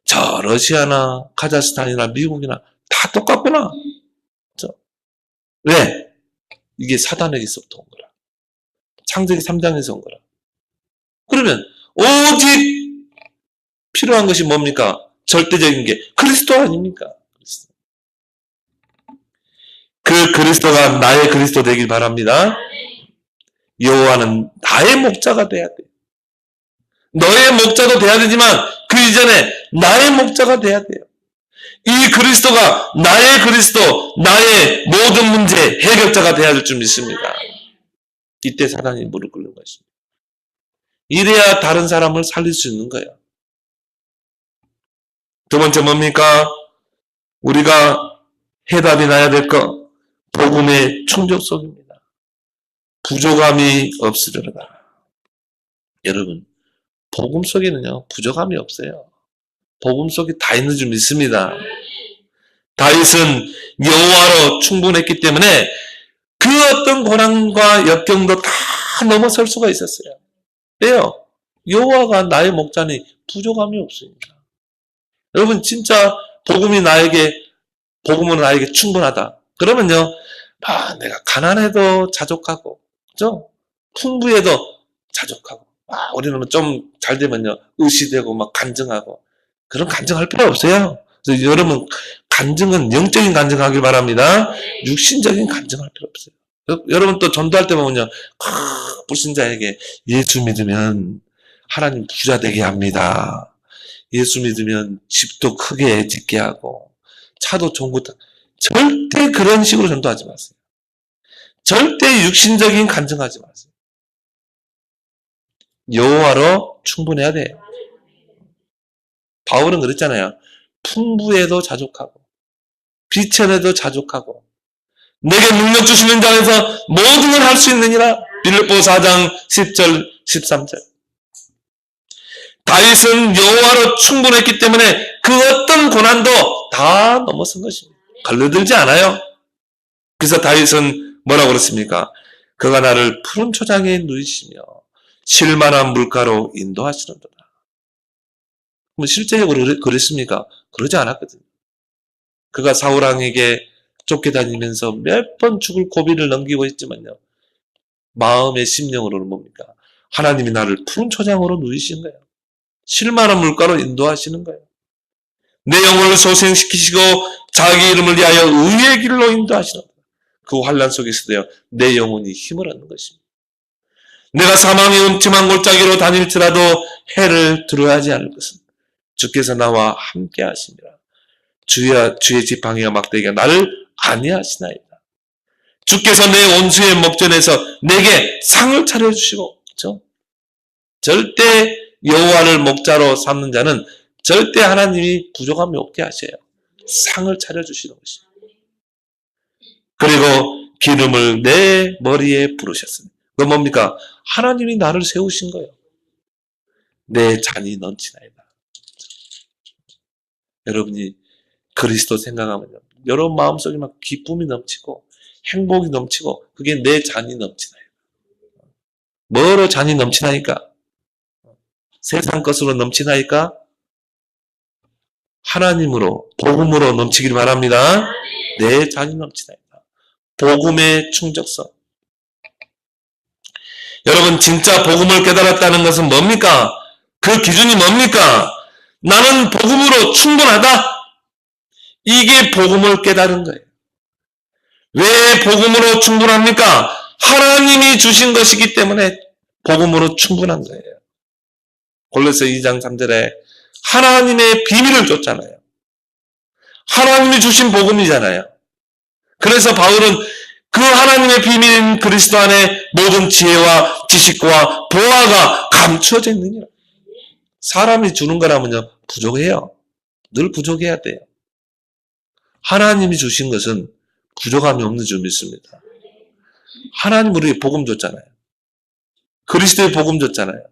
저 러시아나 카자흐스탄이나 미국이나 다 똑같구나. 그렇죠? 왜? 이게 사단에게서부터 온 거라. 창세기 3장에서 온 거라. 그러면 오직 필요한 것이 뭡니까? 절대적인 게 그리스도 아닙니까? 그 그리스도가 나의 그리스도 되길 바랍니다. 여호와는 나의 목자가 돼야 돼. 너의 목자도 돼야 되지만 그 이전에 나의 목자가 돼야 돼요. 이 그리스도가 나의 그리스도, 나의 모든 문제 해결자가 돼야 될 줄 믿습니다. 이때 사단이 무릎 꿇는 것입니다. 이래야 다른 사람을 살릴 수 있는 거예요. 두 번째 뭡니까? 우리가 해답이 나야 될 것, 복음의 충족성입니다. 부족함이 없으려라. 여러분, 복음 속에는요, 부족함이 없어요. 복음 속에 다 있는 줄 믿습니다. 다윗은 여호와로 충분했기 때문에 그 어떤 고난과 역경도 다 넘어설 수가 있었어요. 왜요? 여호와가 나의 목자니 부족함이 없습니다. 여러분, 진짜 복음은 나에게 충분하다. 그러면요, 내가 가난해도 자족하고, 그죠? 풍부해도 자족하고, 우리는 좀 잘 되면요, 의시되고 막 간증하고, 그런 간증할 필요 없어요. 그래서 여러분, 간증은 영적인 간증하길 바랍니다. 육신적인 간증할 필요 없어요. 여러분 또 전도할 때 보면요, 불신자에게 예수 믿으면 하나님 부자 되게 합니다. 예수 믿으면 집도 크게 짓게 하고, 차도 좋은 거, 절대 그런 식으로 전도하지 마세요. 절대 육신적인 간증하지 마세요. 여호와로 충분해야 돼요. 바울은 그랬잖아요. 풍부에도 자족하고, 비천에도 자족하고, 내게 능력 주시는 자에서 모든 걸 할 수 있느니라. 빌립보 4장 10절, 13절. 다윗은 여호와로 충분했기 때문에 그 어떤 고난도 다 넘어선 것입니다. 걸려들지 않아요. 그래서 다윗은 뭐라고 그랬습니까? 그가 나를 푸른 초장에 누이시며 실만한 물가로 인도하시는도다. 그럼 실제적으로 그랬습니까? 그러지 않았거든요. 그가 사울왕에게 쫓겨다니면서 몇 번 죽을 고비를 넘기고 있지만요. 마음의 심령으로는 뭡니까? 하나님이 나를 푸른 초장으로 누이신 거예요. 실만한 물가로 인도하시는 거예요. 내 영혼을 소생시키시고 자기 이름을 위하여 의의 길로 인도하시는 그 환난 속에서도요. 내 영혼이 힘을 얻는 것입니다. 내가 사망의 음침한 골짜기로 다닐지라도 해를 두려워하지 않을 것은 주께서 나와 함께 하시니라. 주의 지팡이와 막대기가 나를 안위하시나이다. 주께서 내 원수의 목전에서 내게 상을 차려주시고, 그렇죠? 절대 여호와를 목자로 삼는 자는 절대 하나님이 부족함이 없게 하셔요. 상을 차려주시는 것입니다. 그리고 기름을 내 머리에 부르셨습니다. 그건 뭡니까? 하나님이 나를 세우신 거예요. 내 잔이 넘치나이다. 여러분이 그리스도 생각하면요. 여러분 마음속에 막 기쁨이 넘치고 행복이 넘치고 그게 내 잔이 넘치나요. 뭐로 잔이 넘치나이까? 세상 것으로 넘치나이까? 하나님으로, 복음으로 넘치길 바랍니다. 내 잔이 넘치나이다. 복음의 충족성. 여러분 진짜 복음을 깨달았다는 것은 뭡니까? 그 기준이 뭡니까? 나는 복음으로 충분하다. 이게 복음을 깨달은 거예요. 왜 복음으로 충분합니까? 하나님이 주신 것이기 때문에 복음으로 충분한 거예요. 골로새 2장 3절에 하나님의 비밀을 줬잖아요. 하나님이 주신 복음이잖아요. 그래서 바울은 그 하나님의 비밀인 그리스도 안에 모든 지혜와 지식과 보화가 감추어져 있느니라. 사람이 주는 거라면요 부족해요. 늘 부족해야 돼요. 하나님이 주신 것은 부족함이 없는 줄 믿습니다. 하나님 우리에게 복음 줬잖아요. 그리스도의 복음 줬잖아요.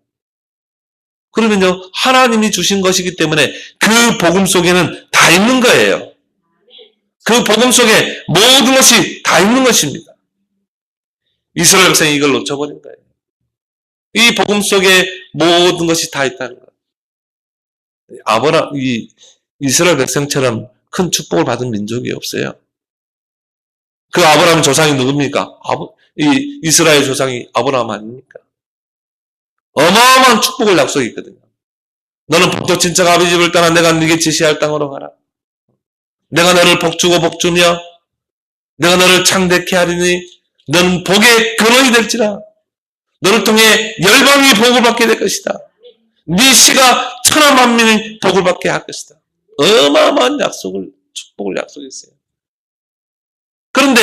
그러면요 하나님이 주신 것이기 때문에 그 복음 속에는 다 있는 거예요. 그 복음 속에 모든 것이 다 있는 것입니다. 이스라엘 백성이 이걸 놓쳐버린 거예요. 이 복음 속에 모든 것이 다 있다는 거예요. 이 이스라엘 백성처럼 큰 축복을 받은 민족이 없어요. 그 아브라함 조상이 누굽니까? 이 이스라엘 조상이 아브라함 아닙니까? 어마어마한 축복을 약속했거든요. 너는 복도 친척 아비 집을 떠나 내가 네게 지시할 땅으로 가라. 내가 너를 복주고 복주며 내가 너를 창대케 하리니 너는 복의 근원이 될지라. 너를 통해 열방이 복을 받게 될 것이다. 네 씨가 천하 만민이 복을 받게 할 것이다. 어마어마한 축복을 약속했어요. 그런데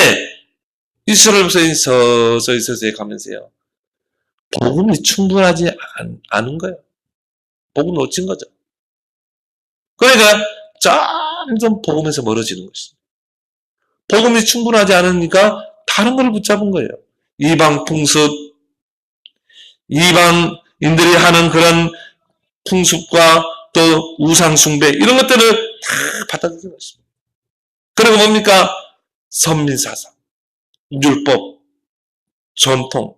이스라엘 백성이 서서히 가면서요. 복음이 충분하지 않은 거예요. 복음 놓친 거죠. 그러니까 점점 복음에서 멀어지는 것입니다. 복음이 충분하지 않으니까 다른 걸 붙잡은 거예요. 이방 풍습, 이방인들이 하는 그런 풍습과 또 우상 숭배 이런 것들을 다 받아들이는 것입니다. 그리고 뭡니까? 선민사상, 율법, 전통.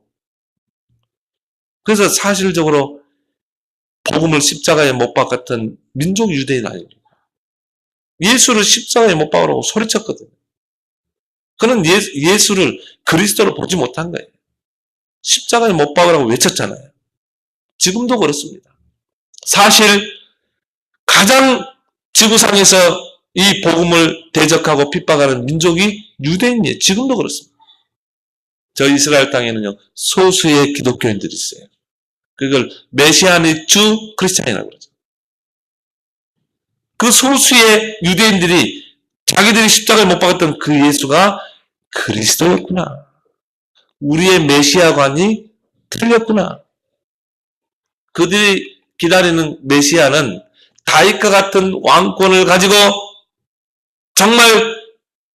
그래서 사실적으로 복음을 십자가에 못 박았던 민족 유대인 아닙니까? 예수를 십자가에 못 박으라고 소리쳤거든요. 그는 예수를 그리스도로 보지 못한 거예요. 십자가에 못 박으라고 외쳤잖아요. 지금도 그렇습니다. 사실 가장 지구상에서 이 복음을 대적하고 핍박하는 민족이 유대인이에요. 지금도 그렇습니다. 저 이스라엘 땅에는요 소수의 기독교인들이 있어요. 그걸 메시아닉 주 크리스찬이라고 그러죠. 그 소수의 유대인들이 자기들이 십자가에 못 박았던 그 예수가 그리스도였구나. 우리의 메시아관이 틀렸구나. 그들이 기다리는 메시아는 다윗과 같은 왕권을 가지고 정말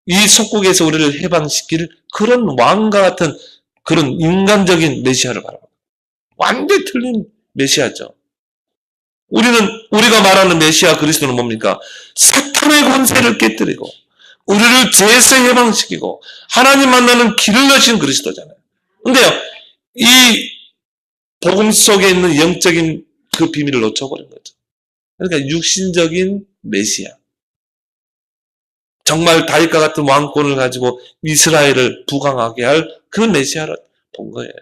이 속국에서 우리를 해방시킬 그런 왕과 같은 그런 인간적인 메시아를 바라봅니다. 완전히 틀린 메시아죠. 우리가 말하는 메시아 그리스도는 뭡니까? 사탄의 권세를 깨뜨리고 우리를 죄에서 해방시키고 하나님 만나는 길을 여신 그리스도잖아요. 근데요, 이 복음 속에 있는 영적인 그 비밀을 놓쳐버린 거죠. 그러니까 육신적인 메시아. 정말 다윗과 같은 왕권을 가지고 이스라엘을 부강하게 할 그 메시아를 본 거예요.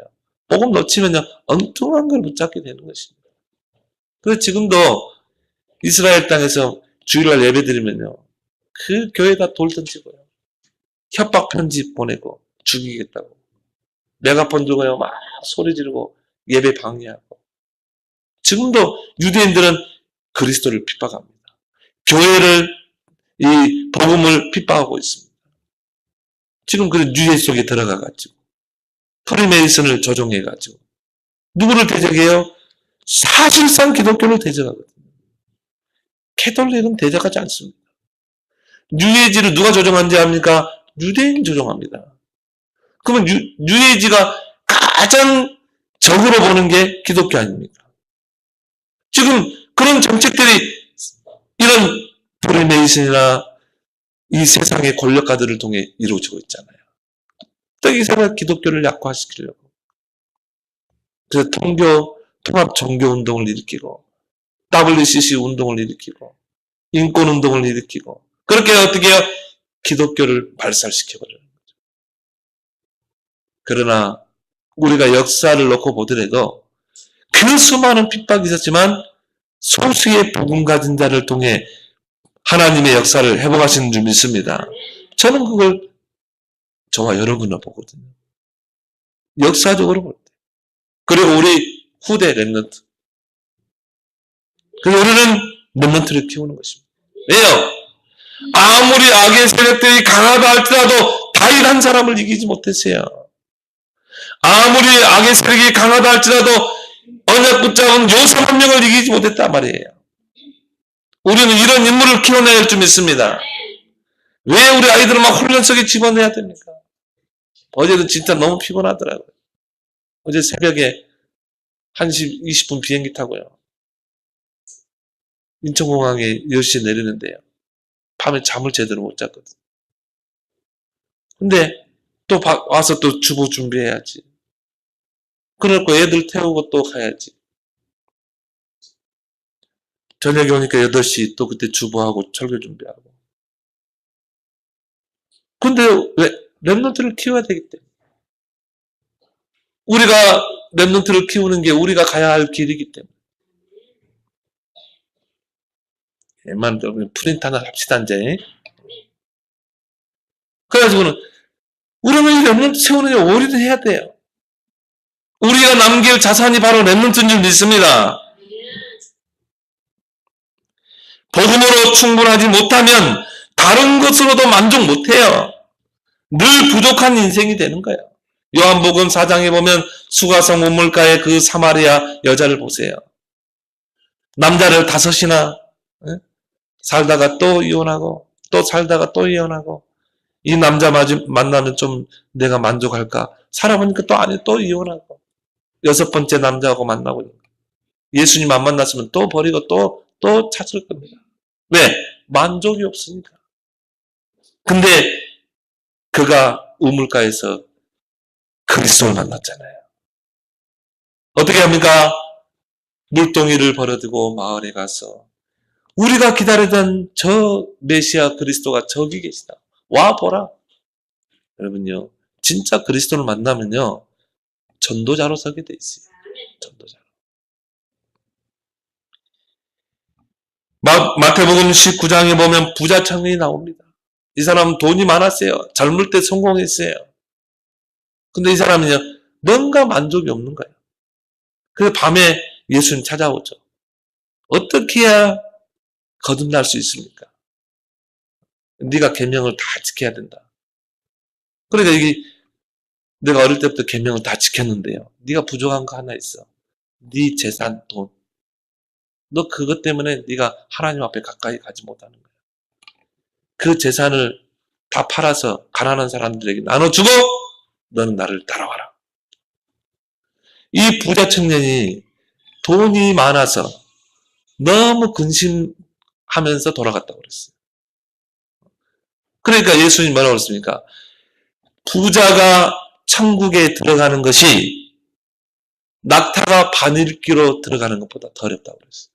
복음 놓치면요, 엉뚱한 걸 붙잡게 되는 것입니다. 그래서 지금도 이스라엘 땅에서 주일날 예배 드리면요, 그 교회다 돌 던지고요, 협박 편지 보내고 죽이겠다고, 메가폰 들고요 막 소리 지르고 예배 방해하고. 지금도 유대인들은 그리스도를 핍박합니다. 교회를, 이 복음을 핍박하고 있습니다. 지금 그 유해 속에 들어가가지고 프리메이슨을 조종해가지고 누구를 대적해요? 사실상 기독교를 대적하거든요. 캐톨릭은 대적하지 않습니다. 뉴에이지를 누가 조종하는지 압니까? 유대인이 조종합니다. 그러면 뉴에이지가 가장 적으로 보는 게 기독교 아닙니까? 지금 그런 정책들이 이런 프리메이슨이나 이 세상의 권력가들을 통해 이루어지고 있잖아요. 또 이 사람 기독교를 약화시키려고. 그래서 통합 종교 운동을 일으키고, WCC 운동을 일으키고, 인권 운동을 일으키고, 그렇게 어떻게 해요? 기독교를 발살시켜버려요. 그러나 우리가 역사를 놓고 보더라도 그 수많은 핍박이 있었지만 소수의 복음 가진 자를 통해 하나님의 역사를 회복하시는 줄 믿습니다. 저는 그걸 저와 여러분을 보거든요. 역사적으로 볼 때. 그리고 우리 후대 렘넌트. 그래서 우리는 렘넌트를 키우는 것입니다. 왜요? 아무리 악의 세력들이 강하다 할지라도 다윗 한 사람을 이기지 못했어요. 아무리 악의 세력이 강하다 할지라도 언약 붙잡은 요셉 한 명을 이기지 못했단 말이에요. 우리는 이런 인물을 키워내야 할 줄 믿습니다. 왜 우리 아이들을 막 훈련 속에 집어내야 됩니까? 어제는 진짜 너무 피곤하더라고요. 어제 새벽에 1시 20분 비행기 타고요. 인천공항에 10시에 내리는데요. 밤에 잠을 제대로 못 잤거든요. 근데 또 와서 또 주부 준비해야지. 그러고 애들 태우고 또 가야지. 저녁에 오니까 8시 또 그때 주부하고 철교 준비하고. 근데 왜? 렘넌트를 키워야 되기 때문에. 우리가 렘넌트를 키우는 게 우리가 가야 할 길이기 때문에. 웬만하면 프린트 하나 합시다, 이제. 그래가지고는 우리는 이 렘넌트 세우는 데 올인해야 돼요. 우리가 남길 자산이 바로 렘넌트인 줄 믿습니다. 복음으로 충분하지 못하면 다른 것으로도 만족 못해요. 늘 부족한 인생이 되는 거예요. 요한복음 4장에 보면 수가성 우물가의 그 사마리아 여자를 보세요. 남자를 5이나 살다가 또 이혼하고 또 살다가 또 이혼하고, 이 남자 만나면 좀 내가 만족할까? 살아보니까 또 아니, 또 이혼하고 6번째 남자하고 만나고, 예수님 안 만났으면 또 버리고 또 찾을 겁니다. 왜? 만족이 없으니까. 근데 그가 우물가에서 그리스도를 만났잖아요. 어떻게 합니까? 물동이를 버려두고 마을에 가서 우리가 기다리던 저 메시아 그리스도가 저기 계시다. 와 보라. 여러분요, 진짜 그리스도를 만나면요, 전도자로 서게 돼 있어요. 전도자로. 마태복음 19장에 보면 부자 청년이 나옵니다. 이 사람은 돈이 많았어요. 젊을 때 성공했어요. 근데 이 사람은요, 뭔가 만족이 없는 거예요. 그래서 밤에 예수님 찾아오죠. 어떻게 해야 거듭날 수 있습니까? 네가 계명을 다 지켜야 된다. 그러니까 이게 내가 어릴 때부터 계명을 다 지켰는데요. 네가 부족한 거 하나 있어. 네 재산, 돈. 너 그것 때문에 네가 하나님 앞에 가까이 가지 못하는 거야. 그 재산을 다 팔아서 가난한 사람들에게 나눠주고 너는 나를 따라와라. 이 부자 청년이 돈이 많아서 너무 근심하면서 돌아갔다고 그랬어요. 그러니까 예수님 뭐라고 그랬습니까? 부자가 천국에 들어가는 것이 낙타가 바늘귀로 들어가는 것보다 더 어렵다고 그랬어요.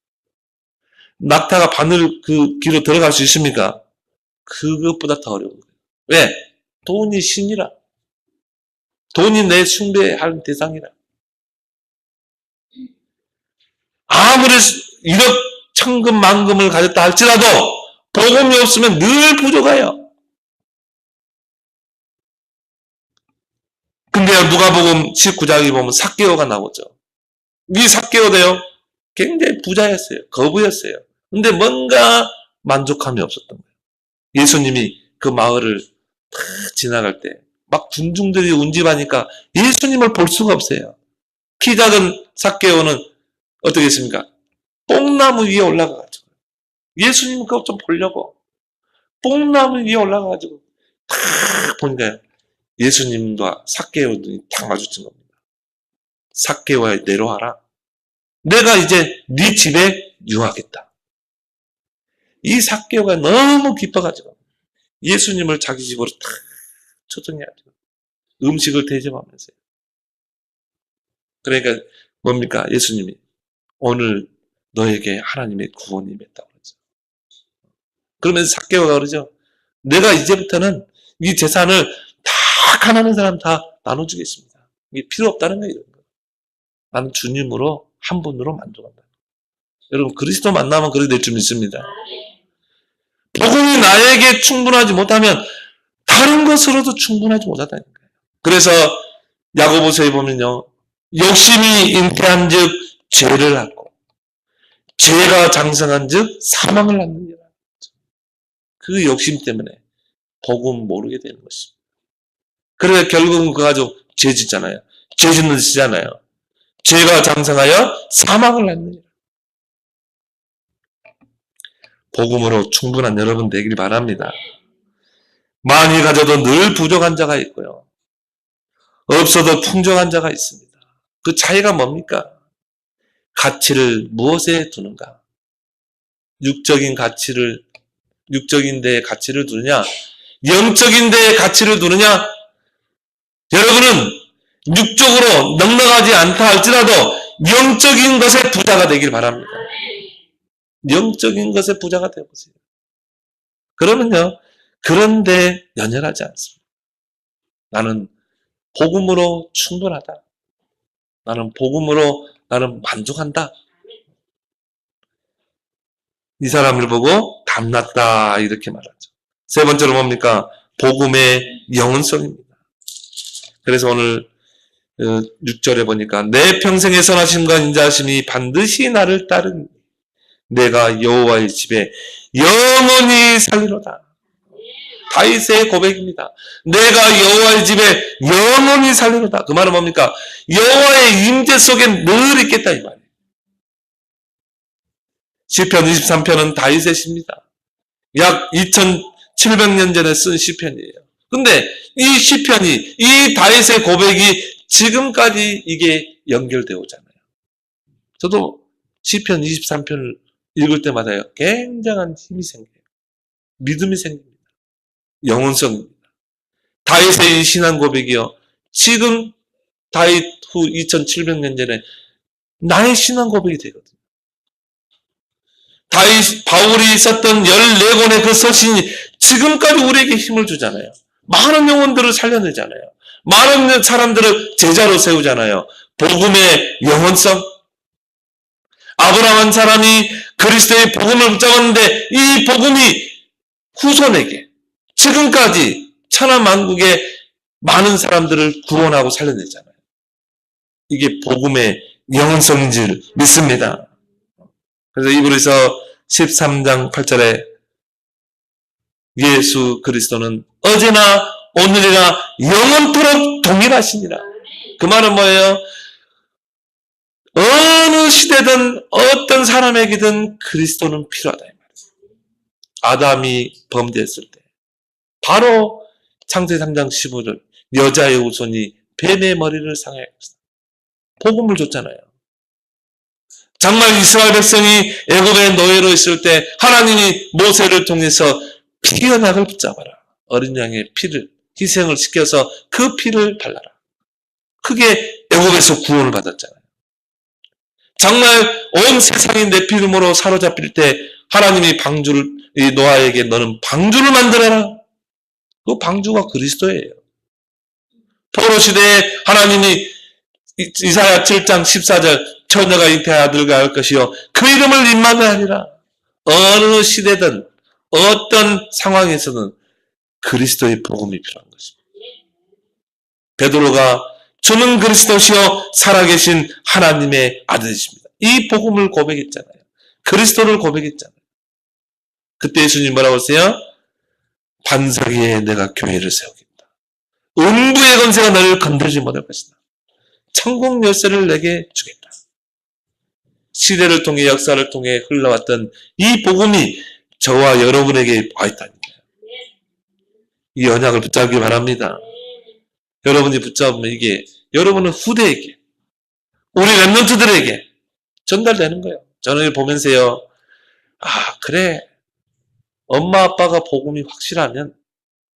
낙타가 바늘 그 귀로 들어갈 수 있습니까? 그것보다 더 어려운 거예요. 왜? 돈이 신이라. 돈이 내 숭배할 대상이라. 아무리 1억 천금 만금을 가졌다 할지라도 복음이 없으면 늘 부족해요. 근데 누가복음 19장에 보면 삭개오가 나오죠. 이 삭개오도요, 굉장히 부자였어요. 거부였어요. 근데 뭔가 만족함이 없었던 거예요. 예수님이 그 마을을 탁 지나갈 때 막 군중들이 운집하니까 예수님을 볼 수가 없어요. 키 작은 삭개오는 어떻게 했습니까? 뽕나무 위에 올라가가지고 예수님 그것 좀 보려고 뽕나무 위에 올라가가지고 탁 보니까 예수님과 삭개오는 딱 마주친 겁니다. 삭개오야, 내려와라. 내가 이제 네 집에 유하겠다. 이 삭개오가 너무 기뻐가지고 예수님을 자기 집으로 탁 초청해가지고 음식을 대접하면서요. 그러니까 뭡니까? 예수님이 오늘 너에게 하나님의 구원이 맺다고 그러죠. 그러면서 삭개오가 그러죠. 내가 이제부터는 이 재산을 다 가난한 사람 다 나눠주겠습니다. 이게 필요 없다는 거예요. 이런 거. 나는 주님으로 한 분으로 만족한다. 여러분 그리스도 만나면 그렇게 될 줄 믿습니다. 복음이 나에게 충분하지 못하면 다른 것으로도 충분하지 못하다는 거예요. 그래서 야고보서에 보면요. 욕심이 잉태한 즉 죄를 낳고 죄가 장성한 즉 사망을 낳느니라. 그 욕심 때문에 복음 모르게 되는 것입니다. 그래서 결국은 그거 가지고 죄 짓잖아요. 죄 짓는 짓이잖아요. 죄가 장성하여 사망을 낳느니라. 복음으로 충분한 여러분 되길 바랍니다. 많이 가져도 늘 부족한 자가 있고요. 없어도 풍족한 자가 있습니다. 그 차이가 뭡니까? 가치를 무엇에 두는가? 육적인 데에 가치를 두느냐? 영적인 데에 가치를 두느냐? 여러분은 육적으로 넉넉하지 않다 할지라도 영적인 것에 부자가 되길 바랍니다. 영적인 것에 부자가 되어보세요. 그러면요, 그런데 연연하지 않습니다. 나는 복음으로 충분하다. 나는 복음으로 나는 만족한다. 이 사람을 보고 담났다 이렇게 말하죠. 세 번째로 뭡니까? 복음의 영원성입니다. 그래서 오늘 6절에 보니까 내 평생의 선하심과 인자하심이 반드시 나를 따르니 내가 여호와의 집에 영원히 살리로다. 다윗의 고백입니다. 내가 여호와의 집에 영원히 살리로다. 그 말은 뭡니까? 여호와의 임재 속에 늘 있겠다 이 말이에요. 시편 23편은 다윗의 시입니다. 약 2700년 전에 쓴 시편이에요. 근데 이 시편이, 이 다윗의 고백이 지금까지 이게 연결되어 오잖아요. 저도 시편 23편을 읽을 때마다요, 굉장한 힘이 생겨요. 믿음이 생깁니다. 영혼성입니다. 다윗의 이 신앙 고백이요, 지금 다윗 후 2700년 전에 나의 신앙 고백이 되거든요. 바울이 썼던 14권의 그 서신이 지금까지 우리에게 힘을 주잖아요. 많은 영혼들을 살려내잖아요. 많은 사람들을 제자로 세우잖아요. 복음의 영원성. 아브라함 한 사람이 그리스도의 복음을 붙잡았는데 이 복음이 후손에게 지금까지 천하만국의 많은 사람들을 구원하고 살려내잖아요. 이게 복음의 영원성인 줄 믿습니다. 그래서 이브리서 13장 8절에 예수 그리스도는 어제나 오늘이나 영원토록 동일하시니라. 그 말은 뭐예요? 어느 시대든 어떤 사람에게든 그리스도는 필요하다 이 말이에요. 아담이 범죄했을 때 바로 창세기 3장 15절 여자의 후손이 뱀의 머리를 상하였다. 복음을 줬잖아요. 정말 이스라엘 백성이 애굽의 노예로 있을 때 하나님이 모세를 통해서 피어나를 붙잡아라. 어린 양의 피를 희생을 시켜서 그 피를 발라라. 그게 애굽에서 구원을 받았잖아요. 정말 온 세상이 네피림으로 사로잡힐 때 하나님이 방주를 이 노아에게 너는 방주를 만들어라. 그 방주가 그리스도예요. 포로 시대에 하나님이 이사야 7장 14절 처녀가 잉태한 아들과 할 것이요 그 이름을 임마누엘이라. 어느 시대든 어떤 상황에서는 그리스도의 복음이 필요한 것입니다. 베드로가 주는 그리스도시요 살아계신 하나님의 아들이십니다. 이 복음을 고백했잖아요. 그리스도를 고백했잖아요. 그때 예수님 뭐라고 하세요? 반석 위에 내가 교회를 세우겠다. 음부의 권세가 너를 건드리지 못할 것이다. 천국 열쇠를 내게 주겠다. 시대를 통해 역사를 통해 흘러왔던 이 복음이 저와 여러분에게 와 있다는 거예요. 이 언약을 붙잡기 바랍니다. 여러분이 붙잡으면 이게 여러분은 후대에게 우리 랩런트들에게 전달되는 거예요. 저는 보면서요. 아 그래 엄마 아빠가 복음이 확실하면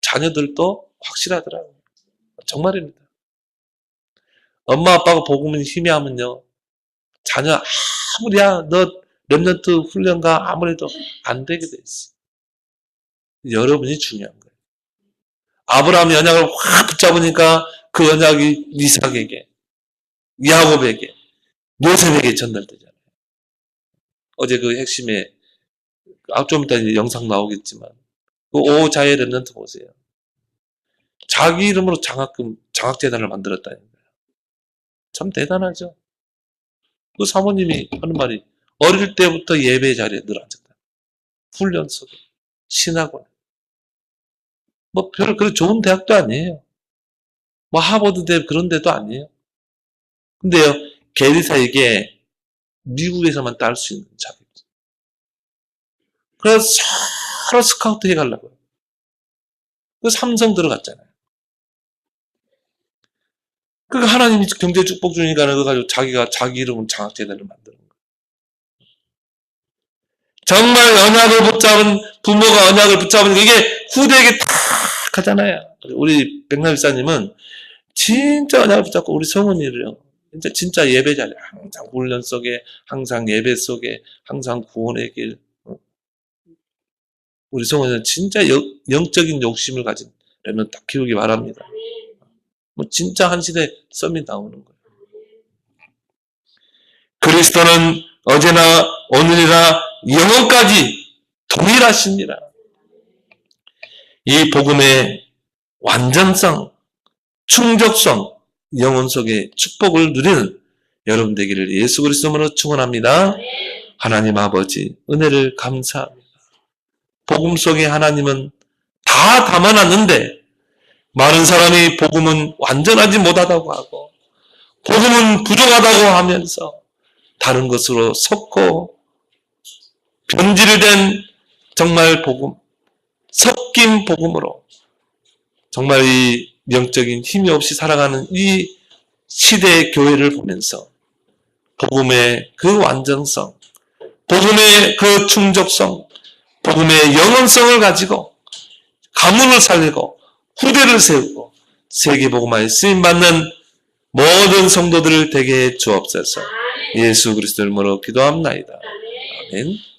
자녀들도 확실하더라고요. 정말입니다. 엄마 아빠가 복음이 희미하면요. 자녀 아무리야 너 랩런트 훈련가 아무래도 안 되게 돼 있어요. 여러분이 중요한 거예요. 아브라함이 언약을 확 붙잡으니까 그 언약이 이삭에게, 야곱에게, 요셉에게 전달되잖아요. 어제 그 핵심에 좀 이따 영상 나오겠지만 그 오자의 랩런트 보세요. 자기 이름으로 장학재단을 만들었다는 거예요. 참 대단하죠. 그 사모님이 하는 말이 어릴 때부터 예배 자리에 늘 앉았다. 훈련 속에 신학원. 뭐 별로 그런 좋은 대학도 아니에요. 뭐 하버드대 그런 데도 아니에요. 근데요 게리사에게 미국에서만 딸 수 있는 자격증. 그래서 서로 스카우트 해가려고요. 그 삼성 들어갔잖아요. 그러니까 하나님이 경제 축복 주니까 그거 가지고 자기가 자기 이름으로 장학재단을 만드는 거예요. 정말 언약을 붙잡은 부모가 언약을 붙잡으니까 이게 후대에게 탁 하잖아요. 우리 백남일사님은 진짜 언약을 붙잡고 우리 성은이를요. 진짜 예배 자리 항상 훈련 속에 항상 예배 속에 항상 구원의 길. 우리 성은이는 진짜 영적인 욕심을 가진 랩런트 딱 키우기 바랍니다. 뭐 진짜 한 시대 썸이 나오는 거예요. 그리스도는 어제나 오늘이나 영원까지 동일하십니다. 이 복음의 완전성, 충족성, 영혼 속의 축복을 누리는 여러분 되기를 예수 그리스도로 축원합니다. 하나님 아버지 은혜를 감사합니다. 복음 속에 하나님은 다 담아놨는데 많은 사람이 복음은 완전하지 못하다고 하고 복음은 부족하다고 하면서 다른 것으로 섞고 변질된 정말 복음, 섞인 복음으로 정말 이 영적인 힘이 없이 살아가는 이 시대의 교회를 보면서 복음의 그 완전성, 복음의 그 충족성, 복음의 영원성을 가지고 가문을 살리고 후대를 세우고 세계복음화에 쓰임받는 모든 성도들을 되게 해 주옵소서. 예수 그리스도의 이름으로 기도합나이다. 아멘.